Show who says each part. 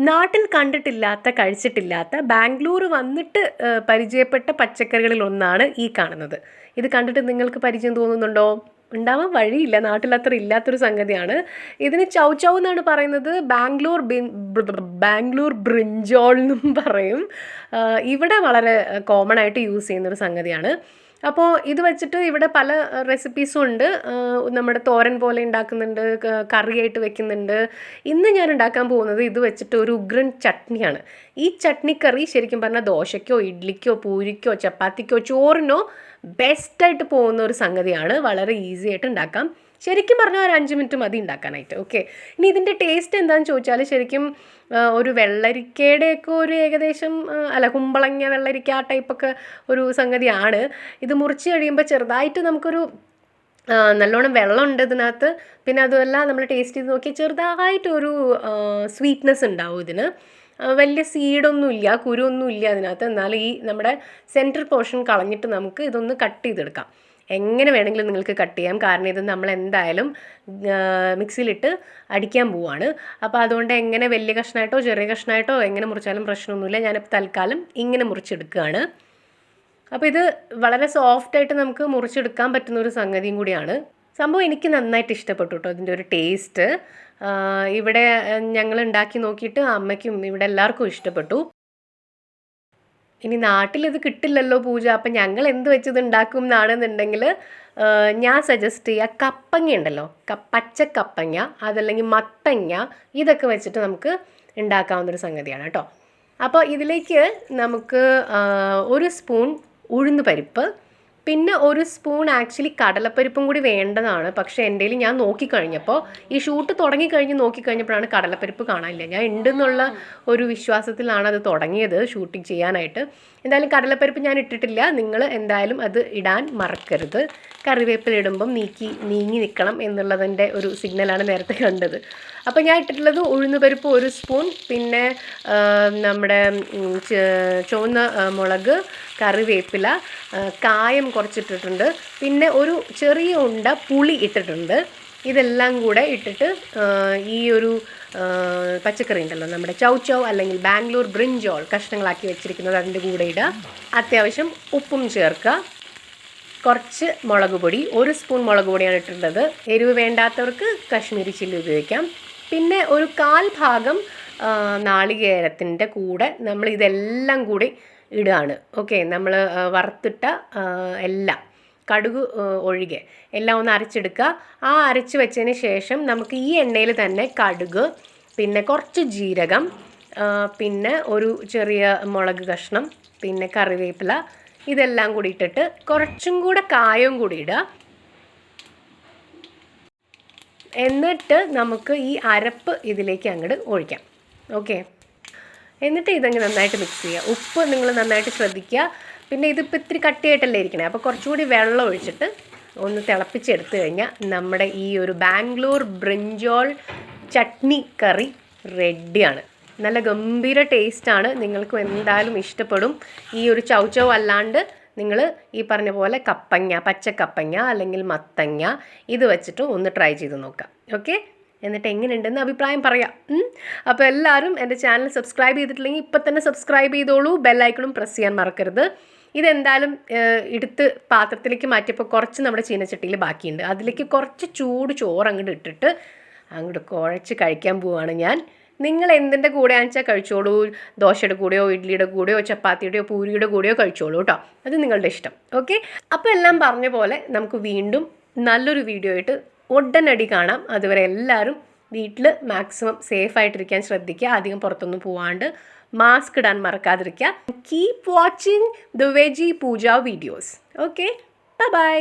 Speaker 1: നാട്ടിൽ കണ്ടിട്ടില്ലാത്ത കഴിച്ചിട്ടില്ലാത്ത ബാംഗ്ലൂർ വന്നിട്ട് പരിചയപ്പെട്ട പച്ചക്കറികളിലൊന്നാണ് ഈ കാണുന്നത്. ഇത് കണ്ടിട്ട് നിങ്ങൾക്ക് പരിചയം തോന്നുന്നുണ്ടോ? ഉണ്ടാവാൻ വഴിയില്ല, നാട്ടിൽ അത്ര ഇല്ലാത്തൊരു സംഗതിയാണ്. ഇതിന് ചൗ ചൗ എന്നാണ് പറയുന്നത്. ബാംഗ്ലൂർ ബ്രിഞ്ചോൾ എന്നും പറയും. ഇവിടെ വളരെ കോമൺ ആയിട്ട് യൂസ് ചെയ്യുന്നൊരു സംഗതിയാണ്. അപ്പോൾ ഇത് വെച്ചിട്ട് ഇവിടെ പല റെസിപ്പീസും ഉണ്ട്. നമ്മുടെ തോരൻ പോലെ ഉണ്ടാക്കുന്നുണ്ട്, കറിയായിട്ട് വെക്കുന്നുണ്ട്. ഇന്ന് ഞാൻ ഉണ്ടാക്കാൻ പോകുന്നത് ഇത് വെച്ചിട്ട് ഒരു ഉഗ്രൻ ചട്നിയാണ്. ഈ ചട്നിക്കറി ശരിക്കും പറഞ്ഞാൽ ദോശയ്ക്കോ ഇഡ്ലിക്കോ പൂരിക്കോ ചപ്പാത്തിക്കോ ചോറിനോ ബെസ്റ്റായിട്ട് പോകുന്ന ഒരു സംഗതിയാണ്. വളരെ ഈസി ആയിട്ട് ഉണ്ടാക്കാം. ശരിക്കും പറഞ്ഞാൽ ഒരു 5 മിനിറ്റ് മതി ഉണ്ടാക്കാനായിട്ട്. ഓക്കെ, ഇനി ഇതിൻ്റെ ടേസ്റ്റ് എന്താണെന്ന് ചോദിച്ചാൽ ശരിക്കും ഒരു വെള്ളരിക്കയുടെയൊക്കെ ഒരു ഏകദേശം കുമ്പളങ്ങ വെള്ളരിക്ക ആ ടൈപ്പൊക്കെ ഒരു സംഗതിയാണ്. ഇത് മുറിച്ച് കഴിയുമ്പോൾ ചെറുതായിട്ട് നമുക്കൊരു നല്ലോണം വെള്ളമുണ്ട് ഇതിനകത്ത്. പിന്നെ അതുമല്ല നമ്മൾ ടേസ്റ്റ് ചെയ്ത് നോക്കി ചെറുതായിട്ടൊരു സ്വീറ്റ്നെസ് ഉണ്ടാവും ഇതിന്. വലിയ സീഡൊന്നുമില്ല, കുരുവൊന്നുമില്ല അതിനകത്ത്. എന്നാൽ ഈ നമ്മുടെ സെൻറ്റർ പോർഷൻ കളഞ്ഞിട്ട് നമുക്ക് ഇതൊന്ന് കട്ട് ചെയ്തെടുക്കാം. എങ്ങനെ വേണമെങ്കിലും നിങ്ങൾക്ക് കട്ട് ചെയ്യാം, കാരണം ഇത് നമ്മൾ എന്തായാലും മിക്സിയിലിട്ട് അടിക്കാൻ പോവുകയാണ്. അപ്പോൾ അതുകൊണ്ട് എങ്ങനെ വലിയ കഷ്ണമായിട്ടോ ചെറിയ കഷ്ണമായിട്ടോ എങ്ങനെ മുറിച്ചാലും പ്രശ്നമൊന്നുമില്ല. ഞാനിപ്പോൾ തൽക്കാലം ഇങ്ങനെ മുറിച്ചെടുക്കുകയാണ്. അപ്പോൾ ഇത് വളരെ സോഫ്റ്റായിട്ട് നമുക്ക് മുറിച്ചെടുക്കാൻ പറ്റുന്നൊരു സംഗതിയും കൂടിയാണ്. സംഭവം എനിക്ക് നന്നായിട്ട് ഇഷ്ടപ്പെട്ടു കേട്ടോ ഇതിൻ്റെ ഒരു ടേസ്റ്റ്. ഇവിടെ ഞങ്ങൾ ഉണ്ടാക്കി നോക്കിയിട്ട് അമ്മയ്ക്കും ഇവിടെ എല്ലാവർക്കും ഇഷ്ടപ്പെട്ടു. ഇനി നാട്ടിലിത് കിട്ടില്ലല്ലോ പൂജ, അപ്പം ഞങ്ങൾ എന്ത് വെച്ചത് ഉണ്ടാക്കും എന്നാണെന്നുണ്ടെങ്കിൽ ഞാൻ സജസ്റ്റ് ചെയ്യുക കപ്പങ്ങ ഉണ്ടല്ലോ, പച്ച കപ്പങ്ങ, അതല്ലെങ്കിൽ മത്തങ്ങ, ഇതൊക്കെ വെച്ചിട്ട് നമുക്ക് ഉണ്ടാക്കാവുന്നൊരു സംഗതിയാണ് കേട്ടോ. അപ്പോൾ ഇതിലേക്ക് നമുക്ക് 1 സ്പൂൺ ഉഴുന്ന് പരിപ്പ്, പിന്നെ 1 സ്പൂൺ ആക്ച്വലി കടലപ്പരിപ്പും കൂടി വേണ്ടതാണ്. പക്ഷേ എൻ്റെ കയ്യിൽ ഞാൻ നോക്കിക്കഴിഞ്ഞപ്പോൾ ഈ ഷൂട്ട് തുടങ്ങിക്കഴിഞ്ഞ് നോക്കിക്കഴിഞ്ഞപ്പോഴാണ് കടലപ്പരിപ്പ് കാണാനില്ല. ഞാൻ ഉണ്ടെന്നുള്ള ഒരു വിശ്വാസത്തിലാണ് അത് തുടങ്ങിയത് ഷൂട്ടിങ് ചെയ്യാനായിട്ട്. എന്തായാലും കടലപ്പരിപ്പ് ഞാൻ ഇട്ടിട്ടില്ല. നിങ്ങൾ എന്തായാലും അത് ഇടാൻ മറക്കരുത്. കറിവേപ്പില ഇടുമ്പം നീങ്ങി നിൽക്കണം എന്നുള്ളതിൻ്റെ ഒരു സിഗ്നലാണ് നേരത്തെ കണ്ടത്. അപ്പോൾ ഞാൻ ഇട്ടിട്ടുള്ളത് ഉഴുന്ന് പരിപ്പ് 1 സ്പൂൺ, പിന്നെ നമ്മുടെ ചുവന്ന മുളക്, കറിവേപ്പില, കായം കുറച്ചിട്ടിട്ടുണ്ട്, പിന്നെ ഒരു ചെറിയ ഉണ്ട പുളി ഇട്ടിട്ടുണ്ട്. ഇതെല്ലാം കൂടെ ഇട്ടിട്ട് ഈ ഒരു പച്ചക്കറി ഉണ്ടല്ലോ നമ്മുടെ ചൗ ചൗ അല്ലെങ്കിൽ ബാംഗ്ലൂർ ബ്രിഞ്ചോൾ കഷ്ണങ്ങളാക്കി വെച്ചിരിക്കുന്നത് അതിൻ്റെ കൂടെ ഇടുക. അത്യാവശ്യം ഉപ്പും ചേർക്കുക. കുറച്ച് മുളക് പൊടി, 1 സ്പൂൺ മുളക് പൊടിയാണ് ഇട്ടിട്ടുള്ളത്. എരിവ് വേണ്ടാത്തവർക്ക് കാശ്മീരി ചില്ലി ഉപയോഗിക്കാം. പിന്നെ ഒരു 1/4 ഭാഗം നാളികേരത്തിൻ്റെ കൂടെ നമ്മൾ ഇതെല്ലാം കൂടി ഇടുകയാണ്. ഓക്കെ, നമ്മൾ വറുത്തിട്ട എല്ലാം കടുക് ഒഴികെ എല്ലാം ഒന്ന് അരച്ചെടുക്കുക. ആ അരച്ച് വെച്ചതിന് ശേഷം നമുക്ക് ഈ എണ്ണയിൽ തന്നെ കടുക്, പിന്നെ കുറച്ച് ജീരകം, പിന്നെ ഒരു ചെറിയ മുളക് കഷ്ണം, പിന്നെ കറിവേപ്പില, ഇതെല്ലാം കൂടി ഇട്ടിട്ട് കുറച്ചും കൂടെ കായവും കൂടി ഇടുക. എന്നിട്ട് നമുക്ക് ഈ അരപ്പ് ഇതിലേക്ക് അങ്ങോട്ട് ഒഴിക്കാം. ഓക്കെ, എന്നിട്ട് ഇതങ്ങ് നന്നായിട്ട് മിക്സ് ചെയ്യുക. ഉപ്പ് നിങ്ങൾ നന്നായിട്ട് ശ്രദ്ധിക്കുക. പിന്നെ ഇതിപ്പോൾ ഇത്തിരി കട്ടിയായിട്ടല്ലേ ഇരിക്കണേ, അപ്പോൾ കുറച്ചുകൂടി വെള്ളം ഒഴിച്ചിട്ട് ഒന്ന് തിളപ്പിച്ചെടുത്ത് കഴിഞ്ഞാൽ നമ്മുടെ ഈ ഒരു ബാംഗ്ലൂർ ബ്രിഞ്ചോൾ ചട്നി കറി റെഡിയാണ്. നല്ല ഗംഭീര ടേസ്റ്റാണ്. നിങ്ങൾക്കും എന്തായാലും ഇഷ്ടപ്പെടും. ഈ ഒരു ചൗ ചൗ അല്ലാണ്ട് നിങ്ങൾ ഈ പറഞ്ഞ പോലെ കപ്പങ്ങ, പച്ചക്കപ്പങ്ങ അല്ലെങ്കിൽ മത്തങ്ങ ഇത് വെച്ചിട്ട് ഒന്ന് ട്രൈ ചെയ്ത് നോക്കാം. ഓക്കെ, എന്നിട്ട് എങ്ങനെയുണ്ടെന്ന് അഭിപ്രായം പറയാം. അപ്പോൾ എല്ലാവരും എൻ്റെ ചാനൽ സബ്സ്ക്രൈബ് ചെയ്തിട്ടില്ലെങ്കിൽ ഇപ്പം തന്നെ സബ്സ്ക്രൈബ് ചെയ്തോളൂ. ബെല്ലൈക്കണും പ്രസ് ചെയ്യാൻ മറക്കരുത്. ഇതെന്തായാലും എടുത്ത് പാത്രത്തിലേക്ക് മാറ്റിയപ്പോൾ കുറച്ച് നമ്മുടെ ചീനച്ചട്ടിയിൽ ബാക്കിയുണ്ട്. അതിലേക്ക് കുറച്ച് ചൂട് ചോറ് അങ്ങോട്ട് ഇട്ടിട്ട് അങ്ങോട്ട് കുഴച്ച് കഴിക്കാൻ പോവുകയാണ് ഞാൻ. നിങ്ങൾ എന്തിൻ്റെ കൂടെയാണെന്ന് വെച്ചാൽ കഴിച്ചോളൂ. ദോശയുടെ കൂടെയോ ഇഡ്ലിയുടെ കൂടെയോ ചപ്പാത്തിയുടെയോ പൂരിയുടെ കൂടെയോ കഴിച്ചോളൂ കേട്ടോ. അത് നിങ്ങളുടെ ഇഷ്ടം. ഓക്കെ, അപ്പോൾ എല്ലാം പറഞ്ഞ പോലെ നമുക്ക് വീണ്ടും നല്ലൊരു വീഡിയോ ആയിട്ട് ഉടനടി കാണാം. അതുവരെ എല്ലാവരും വീട്ടിൽ മാക്സിമം സേഫായിട്ടിരിക്കാൻ ശ്രദ്ധിക്കുക. അധികം പുറത്തൊന്നും പോവാണ്ട് മാസ്ക് ഇടാൻ മറക്കാതിരിക്കുക. Keep watching the veggie Pooja videos. Okay, by.